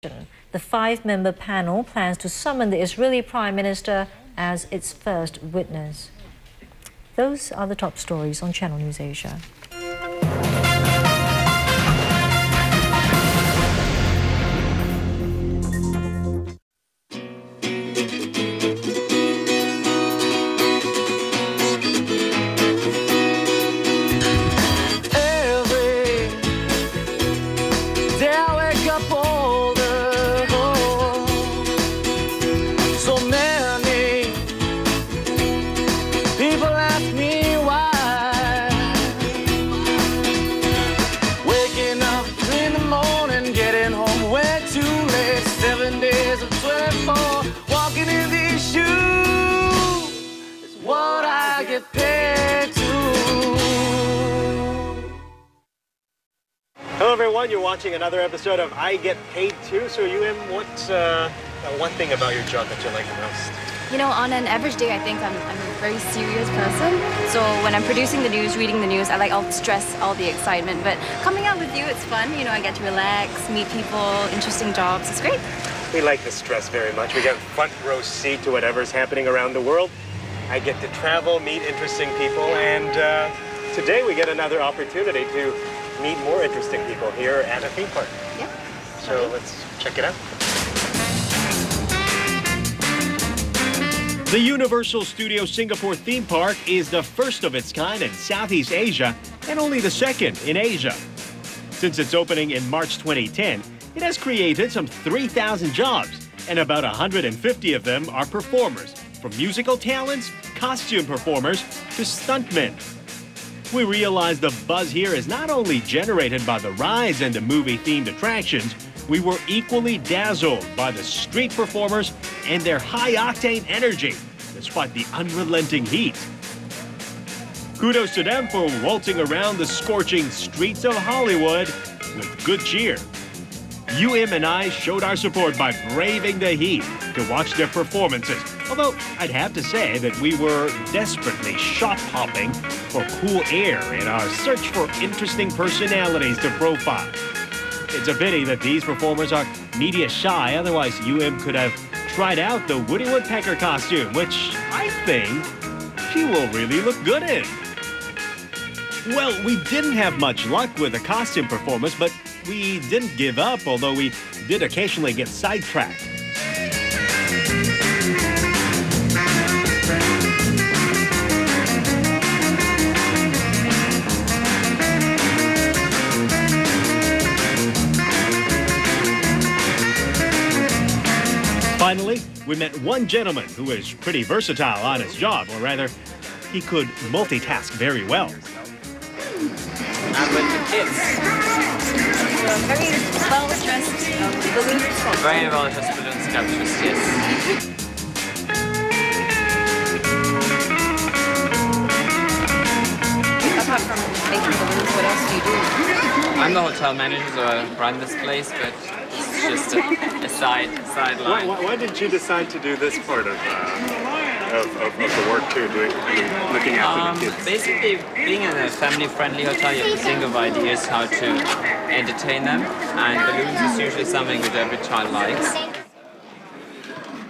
The five-member panel plans to summon the Israeli Prime Minister as its first witness. Those are the top stories on Channel News Asia. Hello everyone, you're watching another episode of I Get Paid Too. So what's one thing about your job that you like the most? You know, on an average day, I think I'm a very serious person. So when I'm producing the news, reading the news, I like all the stress, all the excitement. But coming out with you, it's fun. You know, I get to relax, meet people, interesting jobs. It's great. We like the stress very much. We get front row seat to whatever's happening around the world. I get to travel, meet interesting people, and today we get another opportunity to meet more interesting people here at a theme park. Yeah. So let's check it out. The Universal Studios Singapore theme park is the first of its kind in Southeast Asia and only the second in Asia. Since its opening in March 2010, it has created some 3,000 jobs, and about 150 of them are performers, from musical talents, costume performers, to stuntmen. We realize the buzz here is not only generated by the rides and the movie-themed attractions, we were equally dazzled by the street performers and their high-octane energy, despite the unrelenting heat. Kudos to them for waltzing around the scorching streets of Hollywood with good cheer. and I showed our support by braving the heat to watch their performances, although I'd have to say that we were desperately shop-hopping for cool air in our search for interesting personalities to profile. It's a pity that these performers are media shy, otherwise could have tried out the Woody Woodpecker costume, which I think she will really look good in. Well, we didn't have much luck with the costume performance, but we didn't give up, although we did occasionally get sidetracked. Finally, we met one gentleman who is pretty versatile on his job, or rather, he could multitask very well. And with the kids. Very well-dressed balloons. Very well-dressed balloon sculptures, yes. Apart from making balloons, what else do you do? I'm the hotel manager, so I run this place, but it's just a sideline. Why did you decide to do this part of the work too, looking after the kids? Basically, being in a family-friendly hotel, you have to think of ideas how to entertain them, and balloons is usually something that every child likes.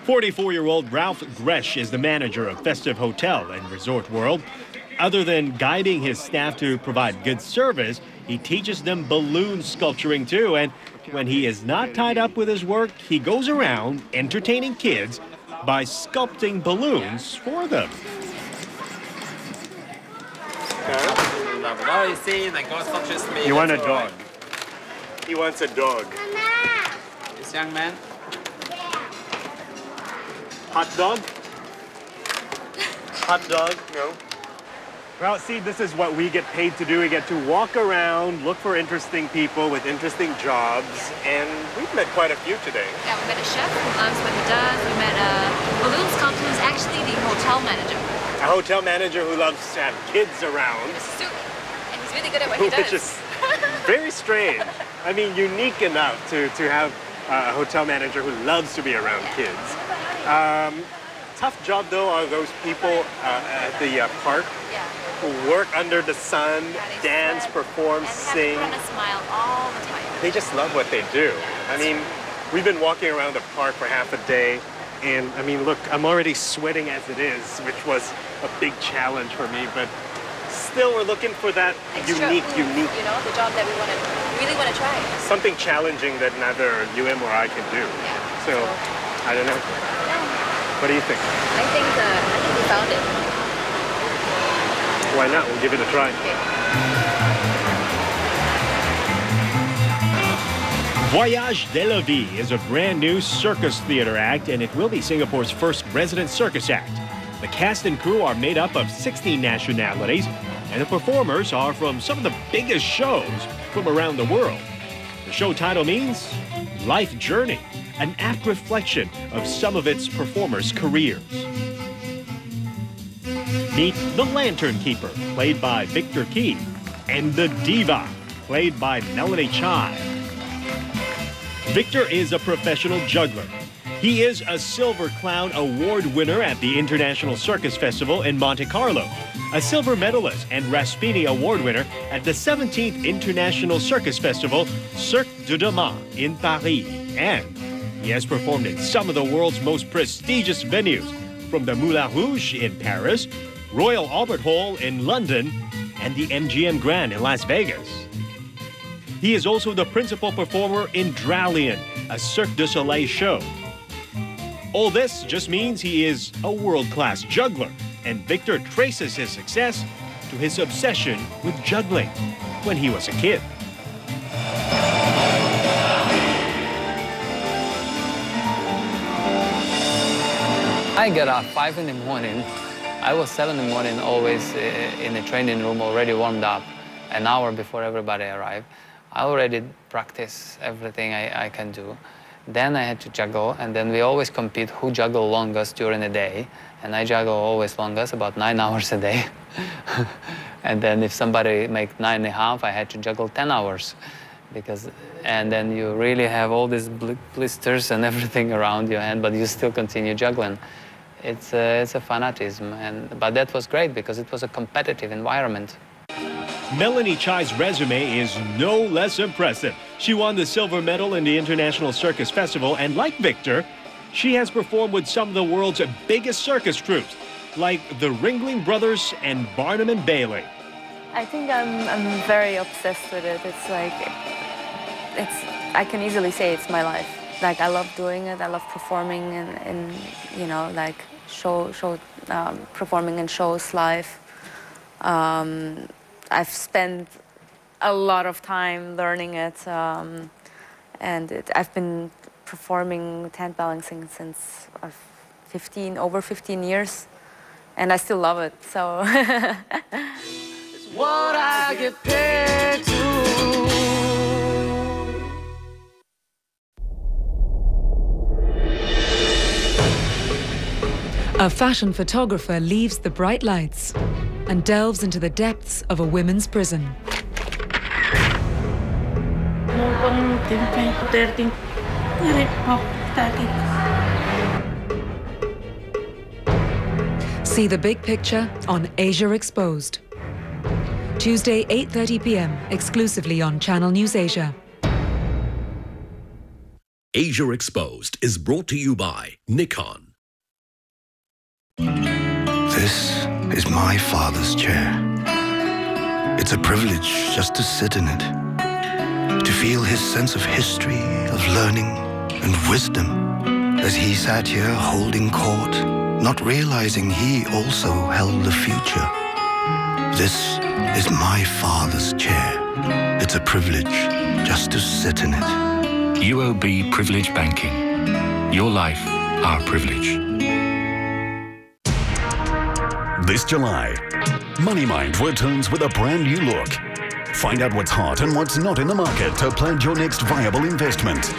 44-year-old Ralph Gresh is the manager of Festive Hotel and Resort World. Other than guiding his staff to provide good service, he teaches them balloon sculpturing too, and when he is not tied up with his work, he goes around entertaining kids by sculpting balloons for them. Oh, you see, the ghost not just me. You want a dog. He wants a dog. This young man? Hot dog? Hot dog? No. Well, see, this is what we get paid to do. We get to walk around, look for interesting people with interesting jobs, and we've met quite a few today. Yeah, we met a chef who loves what he does. We met a balloon sculptor who's actually the hotel manager. A hotel manager who loves to have kids around. He's a suit, and he's really good at what he does. Which is very strange. I mean, unique enough to have a hotel manager who loves to be around kids. Tough job, though, are those people at the park who work under the sun, dance, perform, sing. And have a smile all the time. They just love what they do. I mean, We've been walking around the park for half a day, and I mean, look, I'm already sweating as it is, which was a big challenge for me, but still we're looking for that unique, you know, the job that we really want to try. Something challenging that neither UM or I can do. Yeah. So, I don't know. Yeah. What do you think? I think we found it. Why not? We'll give it a try. Okay. Voyage de la Vie is a brand new circus theater act, and it will be Singapore's first resident circus act. The cast and crew are made up of 16 nationalities, and the performers are from some of the biggest shows from around the world. The show title means Life Journey, an apt reflection of some of its performers' careers. Meet the Lantern Keeper, played by Victor Key, and the Diva, played by Melanie Chai. Victor is a professional juggler. He is a Silver Clown Award winner at the International Circus Festival in Monte Carlo, a silver medalist and Raspini Award winner at the 17th International Circus Festival, Cirque du Demain in Paris, and he has performed in some of the world's most prestigious venues, from the Moulin Rouge in Paris, Royal Albert Hall in London, and the MGM Grand in Las Vegas. He is also the principal performer in Dralion, a Cirque du Soleil show. All this just means he is a world-class juggler, and Victor traces his success to his obsession with juggling when he was a kid. I get up 5 in the morning. I was 7 in the morning, always in the training room, already warmed up, an hour before everybody arrived. I already practice everything I can do. Then I had to juggle, and then we always compete who juggle longest during the day. And I juggle always longest, about 9 hours a day. And then if somebody make 9.5, I had to juggle 10 hours. And then you really have all these blisters and everything around your hand, but you still continue juggling. It's a fanatism, but that was great because it was a competitive environment. Melanie Chai's resume is no less impressive. She won the silver medal in the International Circus Festival, and like Victor, she has performed with some of the world's biggest circus troupes, like the Ringling Brothers and Barnum and Bailey. I think I'm very obsessed with it. It's like, I can easily say it's my life. Like, I love doing it. I love performing and you know, like performing in shows live. I've spent a lot of time learning it, and I've been performing tent balancing since over 15 years, and I still love it. So. What I get paid to. A fashion photographer leaves the bright lights and delves into the depths of a women's prison. See the big picture on Asia Exposed. Tuesday, 8:30 p.m., exclusively on Channel News Asia. Asia Exposed is brought to you by Nikon. This is my father's chair. It's a privilege just to sit in it, to feel his sense of history, of learning and wisdom as he sat here holding court, not realizing he also held the future. This is my father's chair. It's a privilege just to sit in it. UOB Privilege Banking. Your life, our privilege. This July, MoneyMind returns with a brand new look. Find out what's hot and what's not in the market to plan your next viable investment.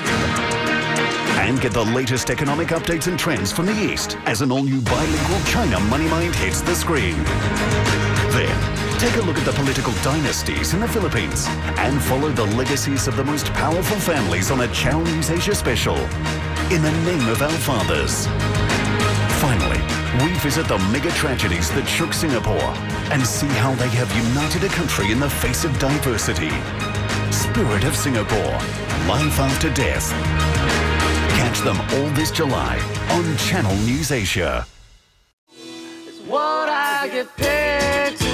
And get the latest economic updates and trends from the East as an all-new bilingual China MoneyMind hits the screen. Then, take a look at the political dynasties in the Philippines and follow the legacies of the most powerful families on a Channel News Asia special, In the Name of Our Fathers. Finally, revisit the mega tragedies that shook Singapore and see how they have united a country in the face of diversity. Spirit of Singapore, Life After Death. them all this July on Channel News Asia. What I get paid to.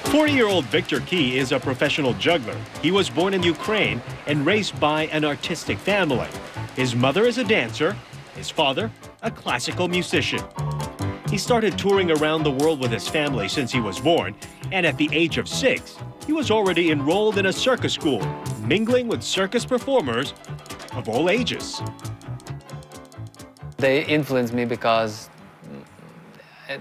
40-year-old Victor Key is a professional juggler. He was born in Ukraine and raised by an artistic family. His mother is a dancer, his father, a classical musician. He started touring around the world with his family since he was born, and at the age of 6, he was already enrolled in a circus school, mingling with circus performers of all ages. They influenced me because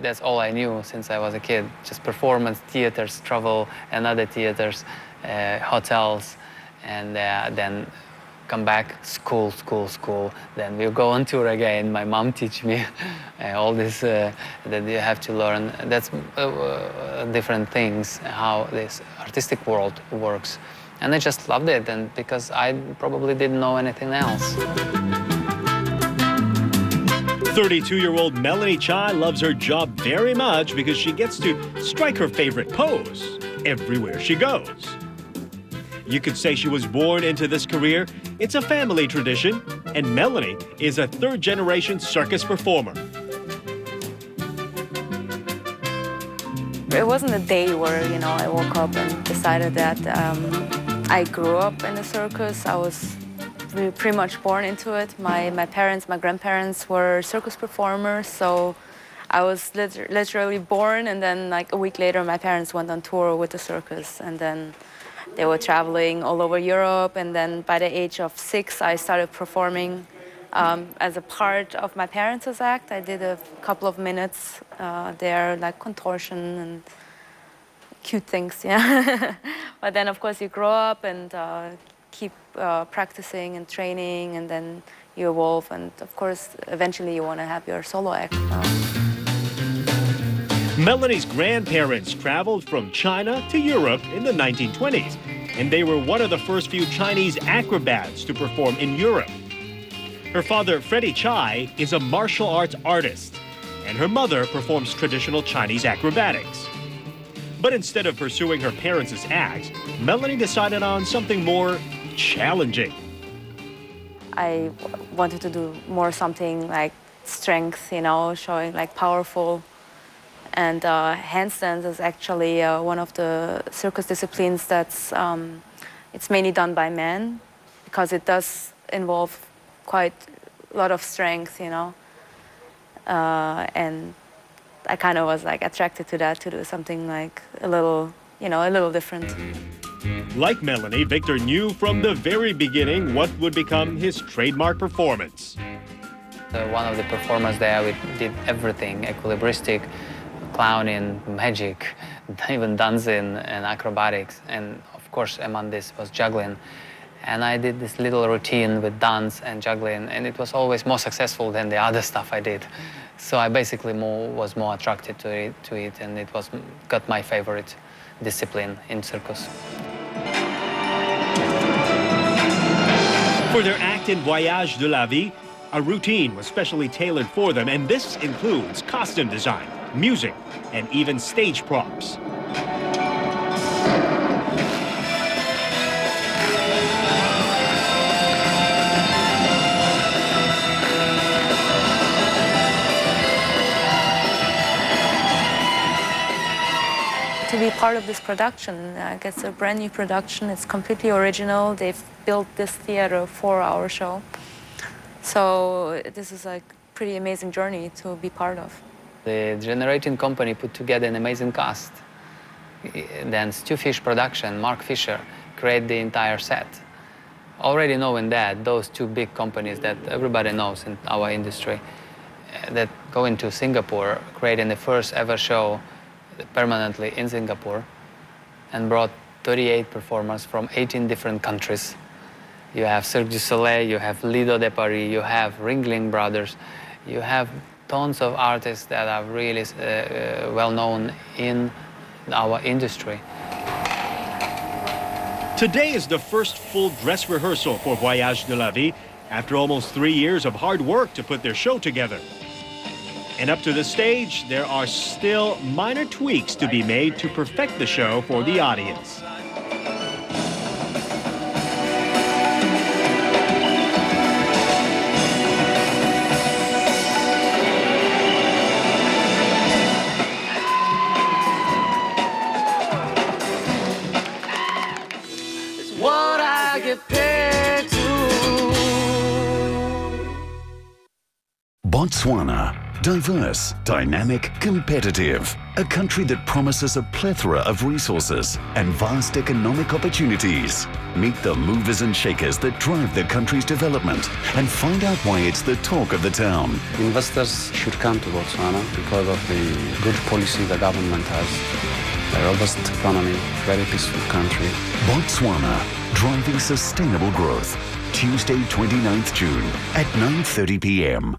that's all I knew since I was a kid. Just performance, theaters, travel, and other theaters, hotels, and then come back, school. Then we'll go on tour again. My mom teach me all this that you have to learn. That's different things, how this artistic world works. And I just loved it, and because I probably didn't know anything else. 32-year-old Melanie Chai loves her job very much because she gets to strike her favorite pose everywhere she goes. You could say she was born into this career. It's a family tradition, and Melanie is a third-generation circus performer. It wasn't a day where, I woke up and decided that I grew up in the circus. I was pretty much born into it. My parents, my grandparents were circus performers, so I was literally born, and then like a week later my parents went on tour with the circus, and then they were traveling all over Europe, and then by the age of 6 I started performing as a part of my parents' act. I did a couple of minutes there, like contortion and cute things, yeah. But then of course you grow up and keep practicing and training, and then you evolve, and of course eventually you want to have your solo act. Melanie's grandparents traveled from China to Europe in the 1920s, and they were one of the first few Chinese acrobats to perform in Europe. Her father, Freddie Chai, is a martial arts artist, and her mother performs traditional Chinese acrobatics. But instead of pursuing her parents' acts, Melanie decided on something more challenging. I wanted to do more something like strength, showing like powerful. And handstands is actually one of the circus disciplines that's it's mainly done by men, because it does involve quite a lot of strength, and I kind of was like attracted to that, to do something like a little different. Like Melanie, Victor knew from the very beginning what would become his trademark performance. One of the performers there, we did everything, equilibristic, clowning, magic, even dancing and acrobatics, and of course among this was juggling. And I did this little routine with dance and juggling, and it was always more successful than the other stuff I did. So I basically was more attracted to it, and it got my favorite discipline in circus. For their act in Voyage de la Vie, a routine was specially tailored for them, and this includes costume design, music, and even stage props. To be part of this production, I guess a brand new production. It's completely original. They've built this theater a 4-hour show. So this is like a pretty amazing journey to be part of. The generating company put together an amazing cast. Then Stewfish Production, Mark Fisher, created the entire set. Already knowing that, those two big companies that everybody knows in our industry, that go into Singapore, creating the first ever show permanently in Singapore, and brought 38 performers from 18 different countries. You have Cirque du Soleil, you have Lido de Paris, you have Ringling Brothers, you have tons of artists that are really well known in our industry. Today is the first full dress rehearsal for Voyage de la Vie after almost 3 years of hard work to put their show together. And up to the stage, there are still minor tweaks to be made to perfect the show for the audience. What I get paid to. Botswana. Diverse, dynamic, competitive. A country that promises a plethora of resources and vast economic opportunities. Meet the movers and shakers that drive the country's development and find out why it's the talk of the town. Investors should come to Botswana because of the good policy the government has. A robust economy, very peaceful country. Botswana, driving sustainable growth. Tuesday, 29th June at 9:30 p.m.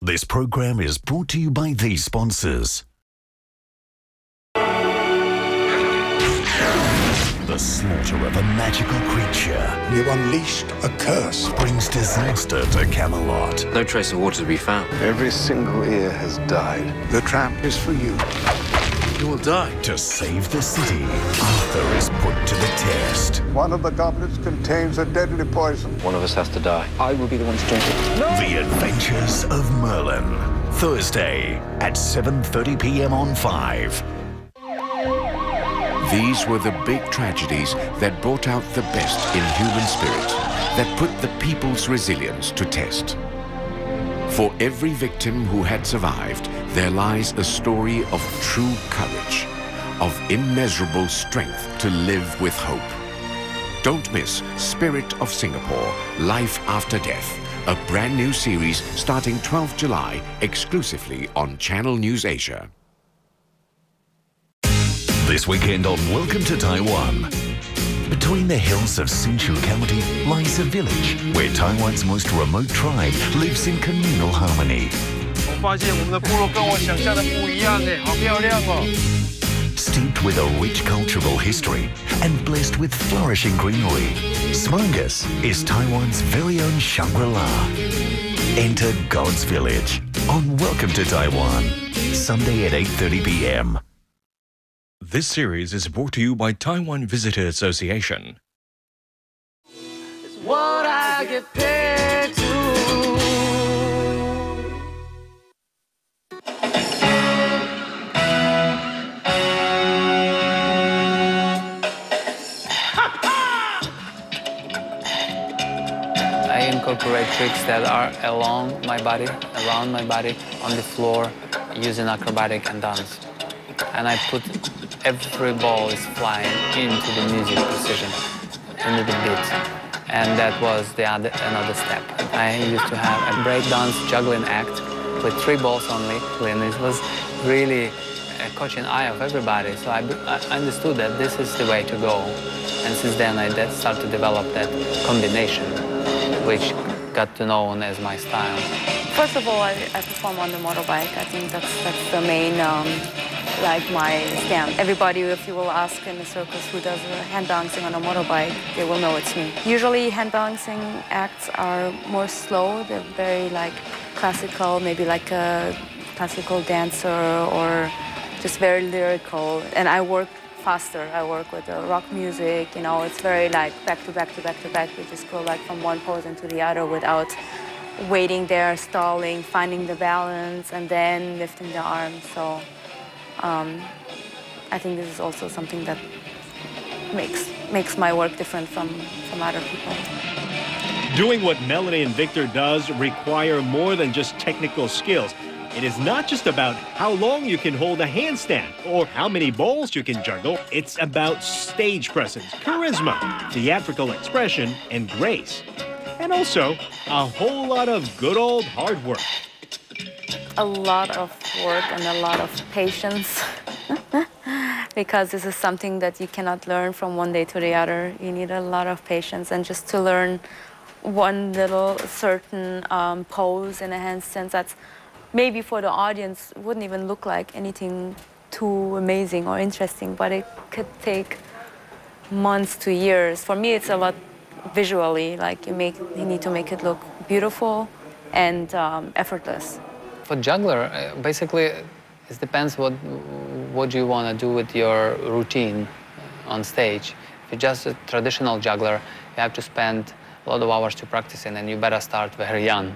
This program is brought to you by these sponsors. The slaughter of a magical creature. You've unleashed a curse. Brings disaster to Camelot. No trace of water to be found. Every single ear has died. The trap is for you. You will die. To save the city, Arthur is put to the test. One of the goblets contains a deadly poison. One of us has to die. I will be the one to drink it. No! The Adventures of Merlin. Thursday at 7:30 p.m. on 5. These were the big tragedies that brought out the best in human spirit, that put the people's resilience to test. For every victim who had survived, there lies a story of true courage, of immeasurable strength to live with hope. Don't miss Spirit of Singapore, Life After Death, a brand new series starting 12th July exclusively on Channel News Asia. This weekend on Welcome to Taiwan. Between the hills of Hsinchu County lies a village where Taiwan's most remote tribe lives in communal harmony. Steeped with a rich cultural history and blessed with flourishing greenery, Circus is Taiwan's very own Shangri-La. Enter God's Village on Welcome to Taiwan, Sunday at 8:30 p.m. This series is brought to you by Taiwan Visitor Association. It's what I get paid to. I incorporate tricks that are along my body, around my body, on the floor, using acrobatic and dance. And I put every ball is flying into the music precision, into the beat. And that was another step. I used to have a breakdance juggling act with 3 balls only, and it was really catching eye of everybody. So I understood that this is the way to go. And since then I started to develop that combination, which got to known as my style. First of all, I perform on the motorbike. I think that's the main, like my stand. Everybody, if you will ask in the circus who does hand balancing on a motorbike, they will know it's me. Usually hand balancing acts are more slow. They're very like classical, maybe like a classical dancer or just very lyrical. And I work faster. I work with rock music, you know, it's very like back to back to back to back. We just go like from one pose into the other without waiting there, stalling, finding the balance, and then lifting the arms. So I think this is also something that makes my work different from other people. Doing what Melanie and Victor does require more than just technical skills. It is not just about how long you can hold a handstand or how many balls you can juggle. It's about stage presence, charisma, theatrical expression, and grace. And also, a whole lot of good old hard work. A lot of work and a lot of patience. Because this is something that you cannot learn from one day to the other. You need a lot of patience, and just to learn one little certain pose in a handstand that's maybe for the audience wouldn't even look like anything too amazing or interesting, but it could take months to years. For me, it's a lot visually, like you need to make it look beautiful and effortless. For juggler, basically, it depends what you want to do with your routine on stage. If you're just a traditional juggler, you have to spend a lot of hours to practice it, and you better start very young,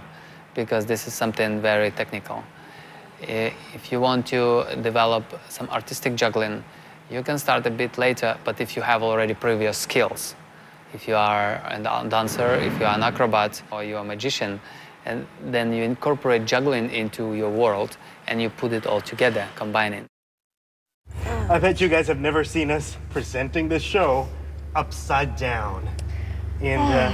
because this is something very technical. If you want to develop some artistic juggling, you can start a bit later, but if you have already previous skills. If you are a dancer, if you are an acrobat, or you're a magician, and then you incorporate juggling into your world, and you put it all together, combining. I bet you guys have never seen us presenting this show upside down. And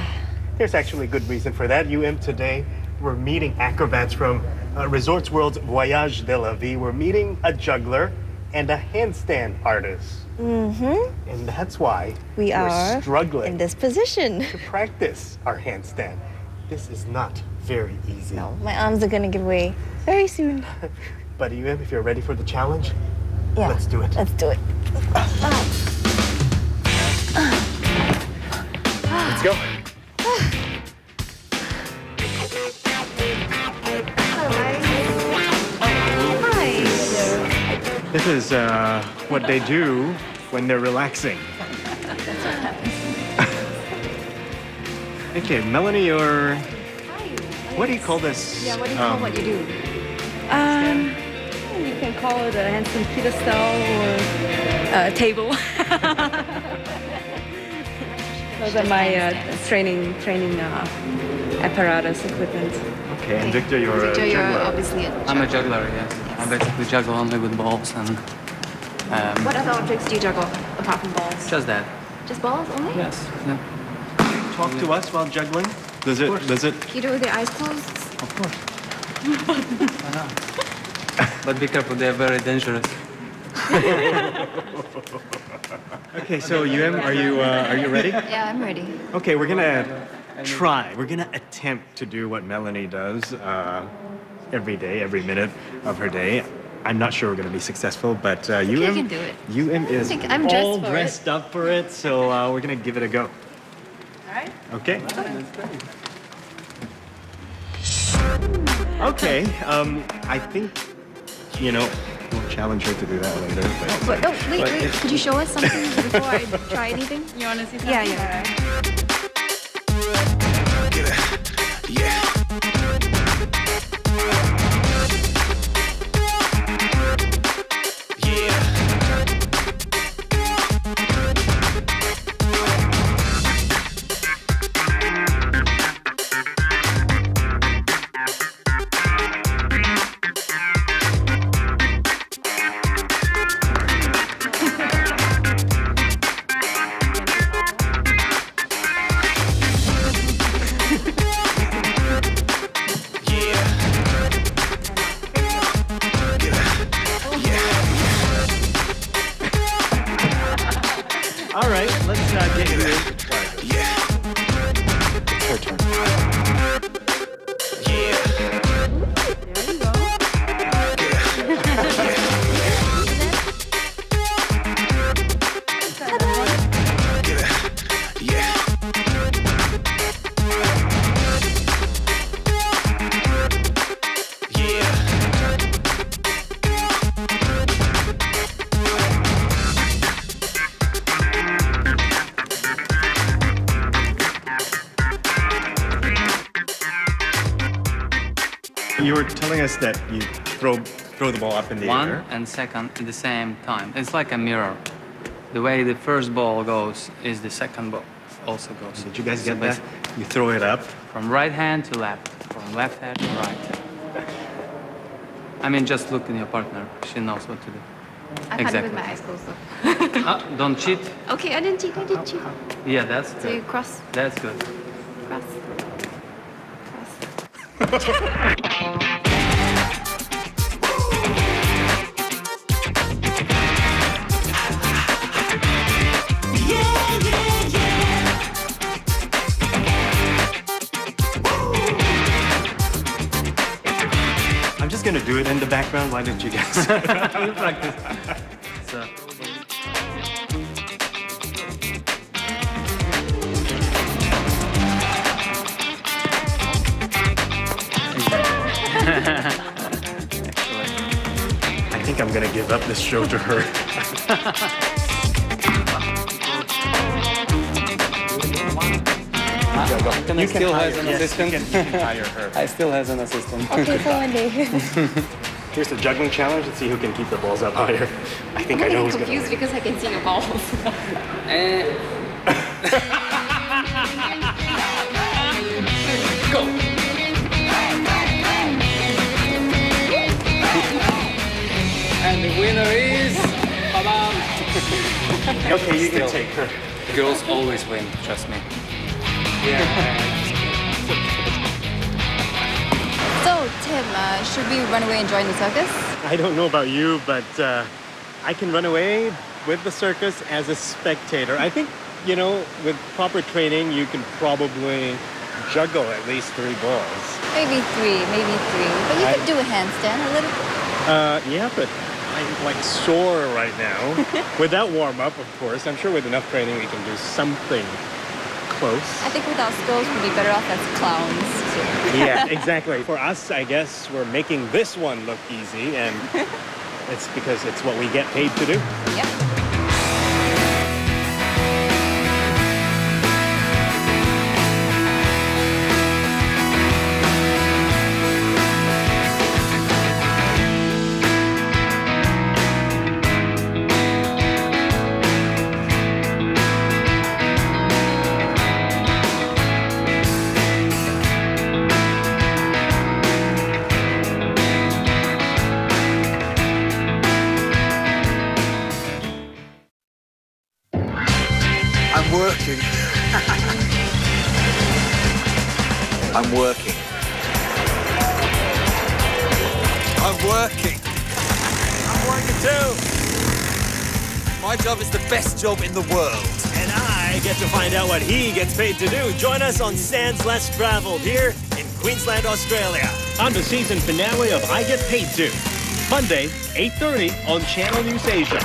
there's actually a good reason for that. Today, we're meeting acrobats from Resorts World's Voyage de la Vie. We're meeting a juggler and a handstand artist. And that's why we're struggling in this position to practice our handstand. This is not very easy. No, my arms are gonna give way very soon. But if you're ready for the challenge, yeah, let's do it. Let's do it. Let's go. This is what they do when they're relaxing. Okay, Melanie, what do you call this? Yeah, what do you call what you do? You can call it a handstand pedestal or a table. Those are my training apparatus equipment. Okay, and Victor, you're a juggler. You're obviously a juggler. I'm a juggler, yes. I basically juggle only with balls and... what other objects do you juggle apart from balls? Just that. Just balls only? Yes. Yeah. Talk to us while juggling. Does it? You do it with your eyes closed? Of course. But be careful, they're very dangerous. Okay, so are you ready? Yeah, I'm ready. Okay, we're gonna attempt to do what Melanie does every day, every minute of her day. I'm not sure we're gonna be successful, but you can do it. is I'm all dressed up for it, so we're gonna give it a go. All right. Okay. Okay. I think we'll challenge her to do that later. But, wait. Could you show us something before I try anything? You want to see something? Yeah. Yeah. All right, let's get you in. Yeah. It's her turn. You were telling us that you throw the ball up in the air. One and second at the same time. It's like a mirror. The way the first ball goes is the second ball also goes. Did you guys get that? You throw it up? From right hand to left, from left hand to right. I mean, just look in your partner. She knows what to do. I can't do it with my eyes closed though. Don't cheat. Okay, I didn't cheat. Yeah, that's good. So you cross. That's good. Cross. I'm just gonna do it in the background. Why don't you guys? We practice. So. I'm gonna give up this show to her. Can I still have an assistant? You can hire her. I still have an assistant. Okay, for one day. Here's the juggling challenge. Let's see who can keep the balls up higher. I think I know who's I'm gonna confused win. because I can see your balls. Go! And the winner is... Okay, you can take her. Girls always win, trust me. So, Tim, should we run away and join the circus? I don't know about you, but I can run away with the circus as a spectator. I think, you know, with proper training, you can probably juggle at least 3 balls. Maybe 3. But you could do a handstand a little bit. Yeah, but I'm like sore right now. Without warm-up, of course. I'm sure with enough training we can do something close. I think without skills, we'd be better off as clowns. Yeah, exactly. For us, I guess we're making this one look easy, and it's because it's what we get paid to do. Yep. I'm working. I'm working. I'm working. I'm working too. My job is the best job in the world. And I get to find out what he gets paid to do. Join us on Sands Less Traveled here in Queensland, Australia. On the season finale of I Get Paid To. Monday, 8:30 on Channel News Asia.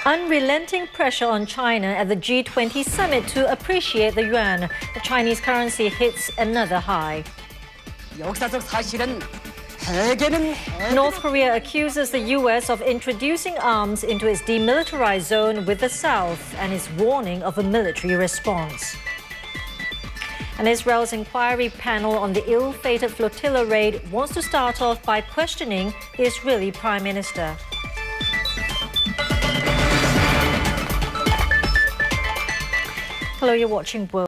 Unrelenting pressure on China at the G20 summit to appreciate the yuan. The Chinese currency hits another high. North Korea accuses the US of introducing arms into its demilitarized zone with the South and is warning of a military response. And Israel's inquiry panel on the ill-fated flotilla raid wants to start off by questioning the Israeli Prime Minister. Hello, you're watching World.